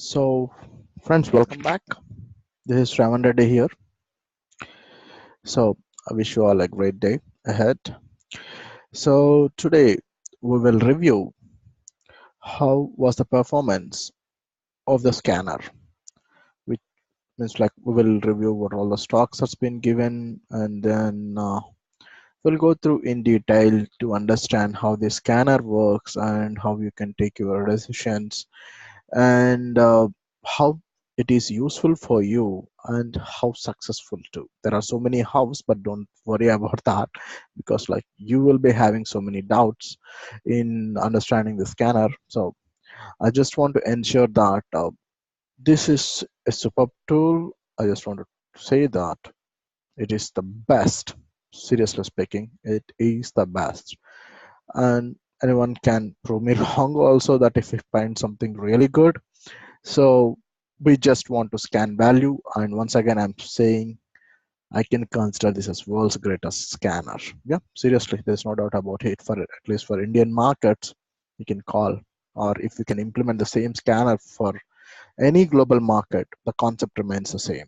So, friends, welcome back. This is Raman Reddy here. So, I wish you all a great day ahead. So, today we will review how was the performance of the scanner, which means like we will review what all the stocks has been given, and then we'll go through in detail to understand how the scanner works and how you can take your decisions and how it is useful for you and how successful too. There are so many hows, but don't worry about that because like you will be having so many doubts in understanding the scanner. So I just want to ensure that this is a superb tool. I just want to say that it is the best. Seriously speaking, it is the best, and anyone can prove me wrong also that if you find something really good. So we just want to scan value, and once again I'm saying I can consider this as world's greatest scanner. Yeah, seriously, there's no doubt about it. For at least for Indian markets, you can call, or if you can implement the same scanner for any global market, the concept remains the same.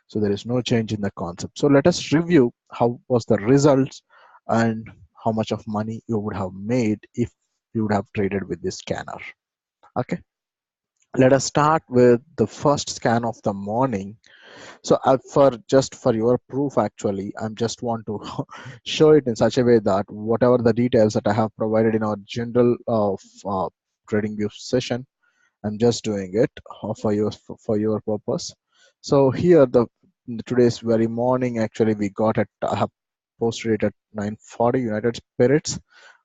So there is no change in the concept. So let us review how was the results and how much of money you would have made if you would have traded with this scanner. Okay, let us start with the first scan of the morning. So for just for your proof, actually, I'm just want to show it in such a way that whatever the details that I have provided in our general trading view session, I'm just doing it for your purpose. So here today's very morning, actually, we got it. I have posted it at 9:40 United Spirits.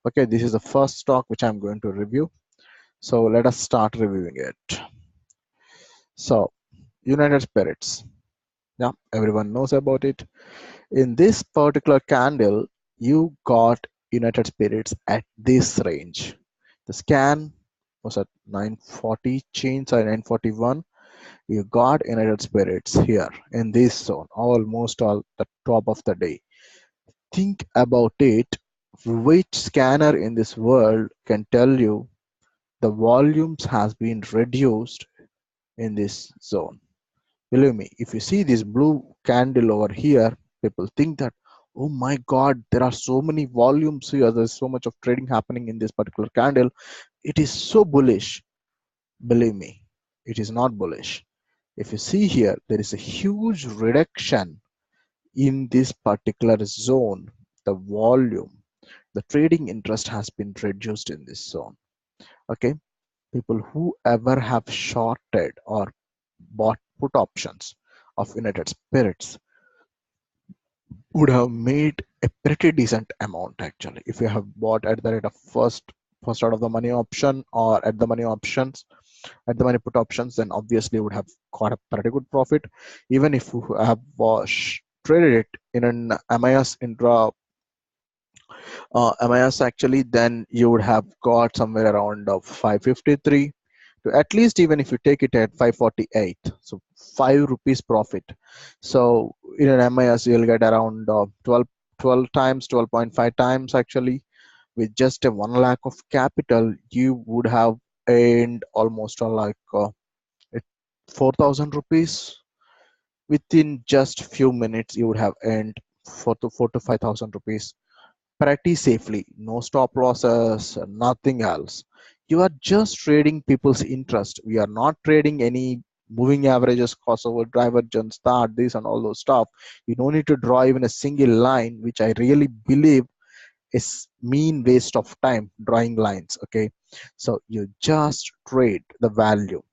Okay, this is the first stock which I'm going to review. So let us start reviewing it. So United Spirits. Yeah, everyone knows about it. In this particular candle, you got United Spirits at this range. The scan was at 940 change or 941. You got United Spirits here in this zone, almost all the top of the day. Think about it. Which scanner in this world can tell you the volumes has been reduced in this zone? Believe me, if you see this blue candle over here, people think that, oh my God, there are so many volumes here. There's so much of trading happening in this particular candle. It is so bullish. Believe me, it is not bullish. If you see here, there is a huge reduction in this particular zone. The volume, the trading interest has been reduced in this zone. Okay, people who ever have shorted or bought put options of United Spirits would have made a pretty decent amount actually if you have bought at the rate of first out of the money option or at the money options at the money put options, then obviously you would have got a pretty good profit. Even if you have traded it in an MIS intra MIS actually, then you would have got somewhere around 553 to at least, even if you take it at 548, so 5 rupees profit. So in an MIS you'll get around 12 times, 12.5 times actually. With just a 1 lakh of capital, you would have earned almost 4,000 rupees. Within just few minutes you would have earned 4 to 5,000 rupees pretty safely. No stop losses, nothing else. You are just trading people's interest. We are not trading any moving averages, crossover, divergence, start, this and all those stuff. You don't need to draw even a single line, which I really believe is mean waste of time drawing lines. Okay, so you just trade the value.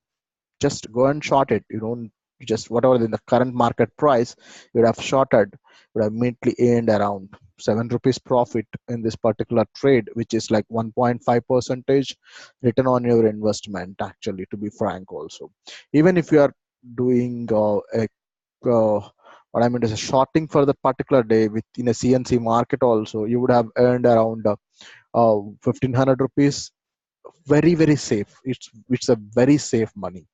Just go and short it. You don't just whatever in the current market price you would have shorted, would have immediately earned around 7 rupees profit in this particular trade, which is like 1.5 percentage return on your investment actually, to be frank. Also, even if you are doing what I mean is a shorting for the particular day within a CNC market also, you would have earned around 1500 rupees. Very safe. It's a very safe money.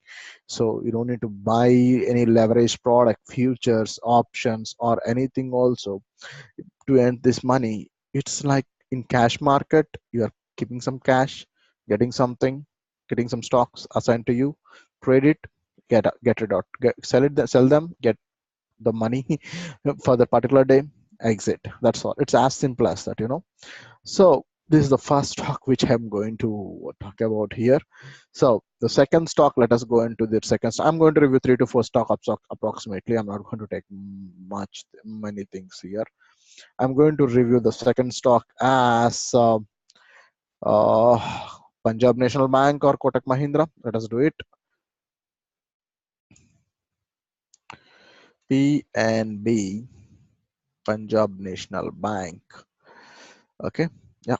So you don't need to buy any leverage product, futures, options, or anything also to earn this money. It's like in cash market, you are keeping some cash, getting something, getting some stocks assigned to you. trade it, get it out, sell them, get the money for the particular day, exit. That's all. It's as simple as that, So this is the first stock which I'm going to talk about here. So the second stock, let us go into the second stock. I'm going to review 3 to 4 stock approximately. I'm not going to take many things here. I'm going to review the second stock as uh, Punjab National Bank or Kotak Mahindra. Let us do it. PNB, Punjab National Bank. Okay, yeah.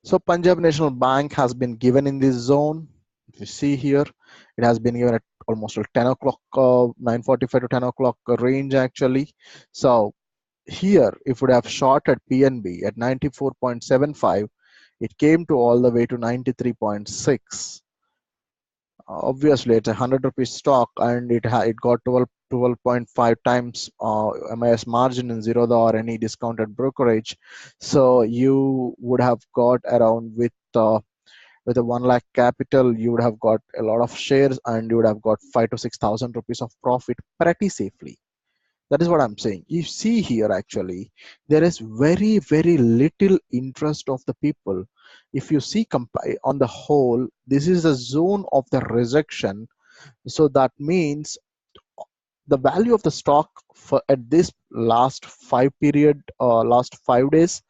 So Punjab National Bank has been given in this zone. If you see here, it has been given at almost 10 o'clock, 9:45 to 10 o'clock range actually. So here, if we have short at PNB at 94.75, it came to all the way to 93.6. Obviously, it's a 100 rupees stock, and it got 12.5 times MIS margin in Zerodha or any discounted brokerage. So you would have got around with a 1 lakh capital, you would have got a lot of shares, and you would have got 5 to 6,000 rupees of profit pretty safely. That is what I'm saying. You see here, actually, there is very little interest of the people. If you see on the whole, this is the zone of the rejection. So that means the value of the stock for at this last 5 days,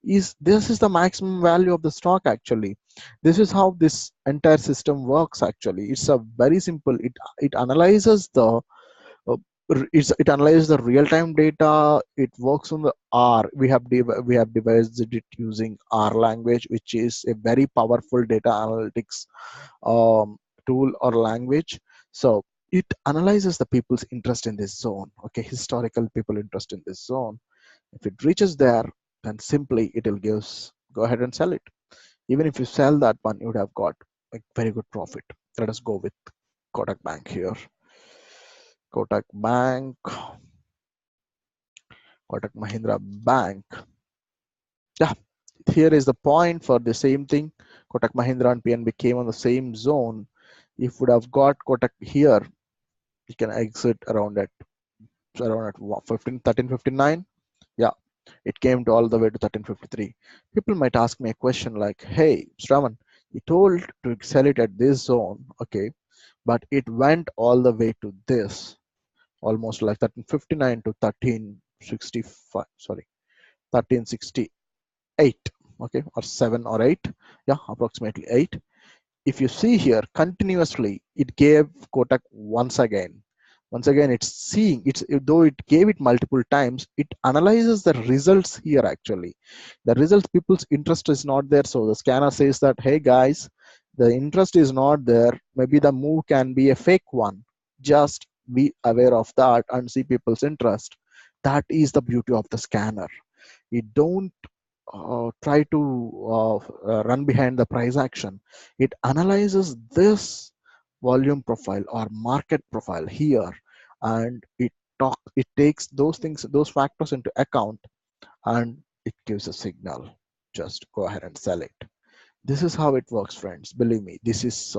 is this is the maximum value of the stock actually. This is how this entire system works actually. It's a very simple. It analyzes the uh, it analyzes the real-time data. It works on the R. We have devised it using R language, which is a very powerful data analytics tool or language. So it analyzes the people's interest in this zone. Okay, historical people interest in this zone. If it reaches there, then simply it will go ahead and sell it. Even if you sell that one, you would have got a very good profit. Let us go with Kotak Bank here. Kotak Bank, Kotak Mahindra Bank. Yeah, here is the point for the same thing. Kotak Mahindra and PNB came on the same zone. If would have got Kotak here, you can exit around at 1359. Yeah, it came to all the way to 1353. People might ask me a question like, hey, Shravan, you told to sell it at this zone, okay, but it went all the way to this, almost like 1359 to 1365, sorry, 1368, okay, or 7 or 8, yeah, approximately 8. If you see here, continuously it gave Kotak once again it's seeing it's, though it gave it multiple times, it analyzes the results here actually. The results, people's interest is not there, so the scanner says that, hey guys, the interest is not there, maybe the move can be a fake one. Just be aware of that and see people's interest. That is the beauty of the scanner. You don't try to run behind the price action. It analyzes this volume profile or market profile here, and it takes those things, those factors into account, and it gives a signal. Just go ahead and sell it. This is how it works, friends. Believe me, this is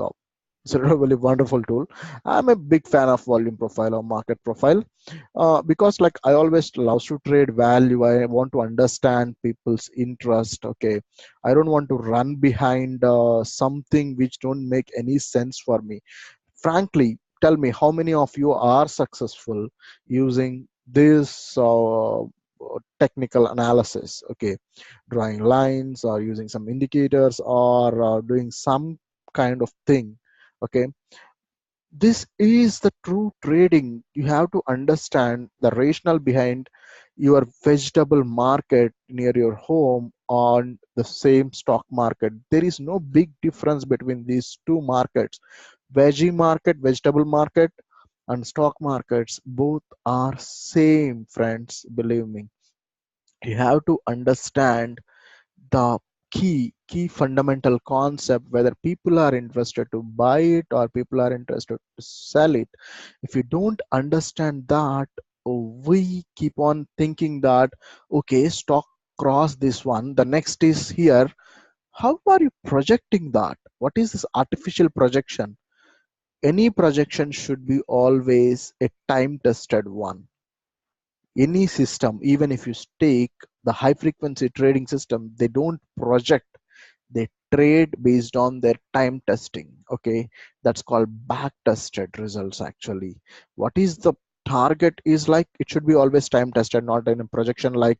it's a really wonderful tool. I'm a big fan of volume profile or market profile, because like I always love to trade value. I want to understand people's interest. Okay, I don't want to run behind something which don't make any sense for me. Frankly, tell me, how many of you are successful using this technical analysis? Okay, drawing lines or using some indicators or doing some kind of thing. Okay, this is the true trading. You have to understand the rationale behind your vegetable market near your home on the same stock market. There is no big difference between these two markets. Veggie market, vegetable market, and stock markets, both are same, friends. Believe me, you have to understand the key fundamental concept, whether people are interested to buy it or people are interested to sell it. If you don't understand that, we keep on thinking that, okay, stock cross this one, the next is here. How are you projecting that? What is this artificial projection? Any projection should be always a time tested one. Any system, even if you take the high frequency trading system, they don't project, they trade based on their time testing. Okay, that's called back tested results. Actually, what is the target is like, it should be always time tested, not in a projection like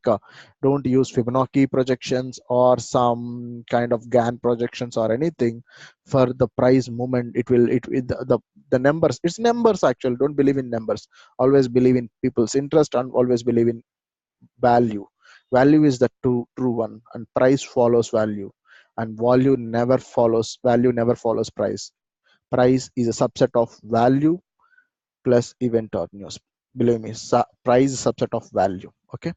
don't use Fibonacci projections or some kind of Gann projections or anything for the price movement. The numbers, it's numbers actually. Don't believe in numbers, always believe in people's interest and always believe in value. Value is the true one, and price follows value, and value never follows price. Price is a subset of value plus event or news. Believe me, price is a subset of value. Okay,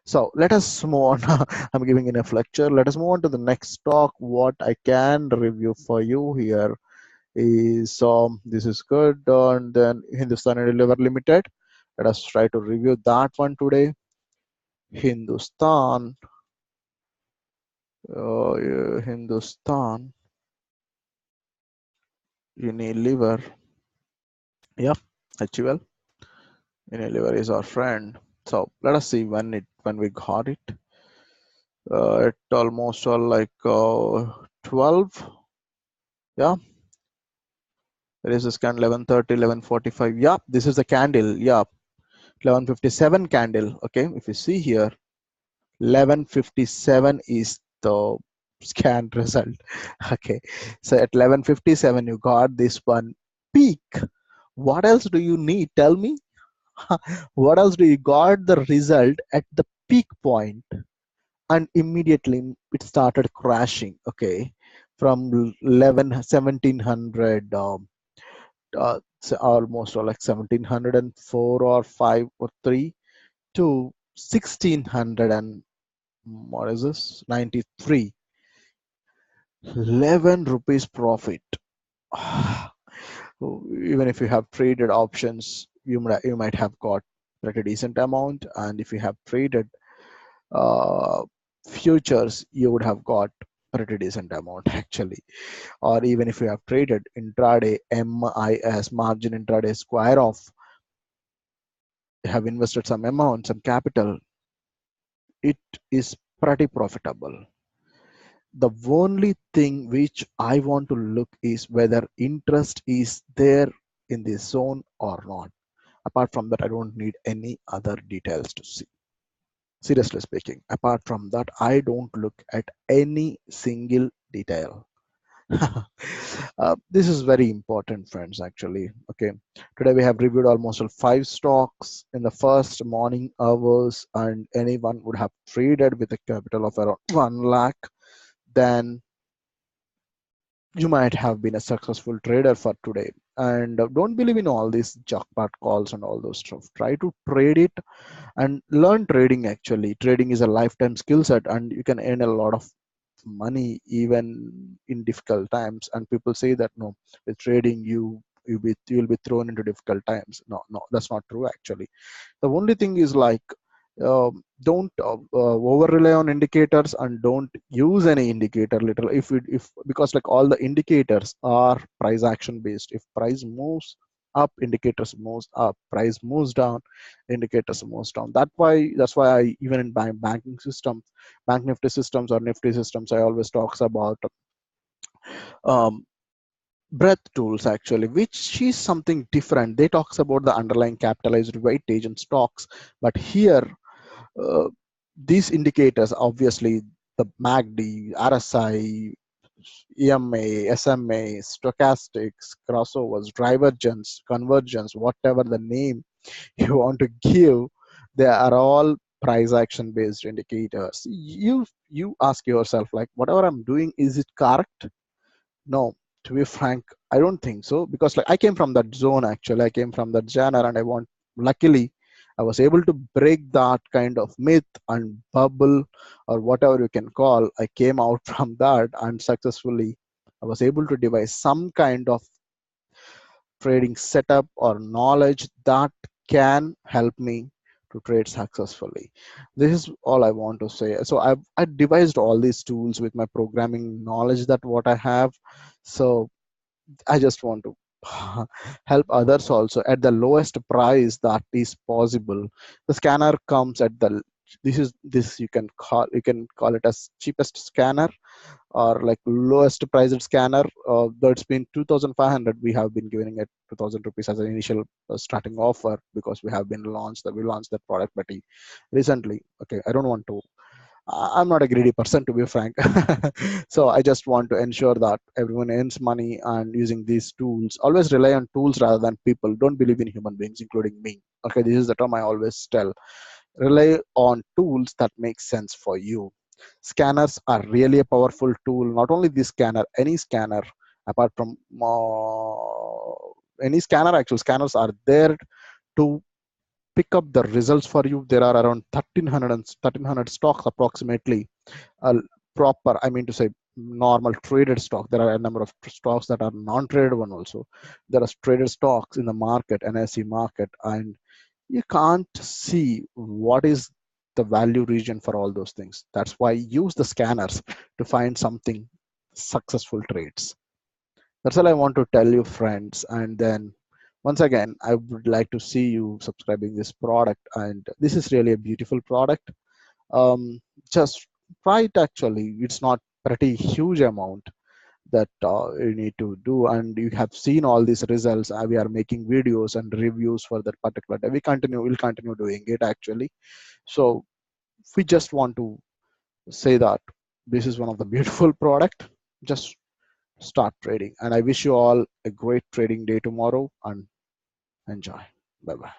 so let us move on. I'm giving enough lecture. Let us move on to the next talk. What I can review for you here is this is good. And then Hindustan Unilever Limited. Let us try to review that one today. Hindustan, Hindustan Unilever. Yeah, HUL. Unilever is our friend. So let us see when we got it. It almost like 12. Yeah, there is a scan 11:30, 11:45. Yeah, this is the candle. Yeah, 11:57 candle. Okay, if you see here, 11:57 is the scan result. Okay, so at 11:57 you got this one peak. What else do you need? Tell me. What else do you got the result at the peak point, and immediately it started crashing. Okay, from 1700 almost like 1704 or 5 or 3 to 1600 and what is this 93, 11 rupees profit. Even if you have traded options, you might have got pretty decent amount, and if you have traded uh, futures, you would have got pretty decent amount actually. Or even if you have traded intraday MIS, margin intraday square off, have invested some amount, some capital, it is pretty profitable. The only thing which I want to look is whether interest is there in this zone or not. Apart from that, I don't need any other details to see. Seriously speaking, apart from that, I don't look at any single detail. This is very important, friends, actually. Okay, today we have reviewed almost all 5 stocks in the first morning hours, and anyone would have traded with a capital of around 1 lakh, then you might have been a successful trader for today. And don't believe in all these jackpot calls and all those stuff. Try to trade it and learn trading. Actually, trading is a lifetime skill set, and you can earn a lot of money even in difficult times. And people say that no, with trading you'll be thrown into difficult times. No, that's not true. Actually, the only thing is like, don't over rely on indicators, and don't use any indicator little if because like all the indicators are price action based. If price moves up, indicators moves up. Price moves down, indicators moves down. That's why I, even in banking systems, bank nifty systems or nifty systems, I always talks about um, breadth tools actually, which is something different. They talks about the underlying capitalized weightage and stocks, but here uh, these indicators, obviously the MACD, RSI, EMA, SMA, stochastics, crossovers, divergence, convergence, whatever the name you want to give, they are all price action based indicators. You ask yourself like, whatever I'm doing, is it correct? No, to be frank, I don't think so, because like I came from that zone. Actually, I came from that genre, and luckily I was able to break that kind of myth and bubble, or whatever you can call. I came out from that, and successfully I was able to devise some kind of trading setup or knowledge that can help me to trade successfully. This is all I want to say. So I devised all these tools with my programming knowledge that what I have. So I just want to help others also at the lowest price that is possible. The scanner comes at the, this you can call it as cheapest scanner, or like lowest priced scanner. That's been 2500, we have been giving it 2000 rupees as an initial starting offer, because we launched that product pretty recently. Okay, I don't want to, I'm not a greedy person, to be frank. So I just want to ensure that everyone earns money, and using these tools, always rely on tools rather than people. Don't believe in human beings, including me. Okay, this is the term I always tell. Rely on tools that make sense for you. Scanners are really a powerful tool. Not only this scanner, any scanner, apart from any scanner, actual scanners are there to pick up the results for you. There are around 1300 stocks approximately, uh, proper, I mean to say, normal traded stock. There are a number of stocks that are non-traded one also. There are traded stocks in the market, NSE market, and you can't see what is the value region for all those things. That's why use the scanners to find something successful trades. That's all I want to tell you, friends. And then once again, I would like to see you subscribing this product. And this is really a beautiful product. Just try it. Actually, it's not pretty huge amount that you need to do, and you have seen all these results. We are making videos and reviews for that particular day. We'll continue doing it actually. So we just want to say that this is one of the beautiful product. Just start trading, and I wish you all a great trading day tomorrow, and enjoy. Bye bye.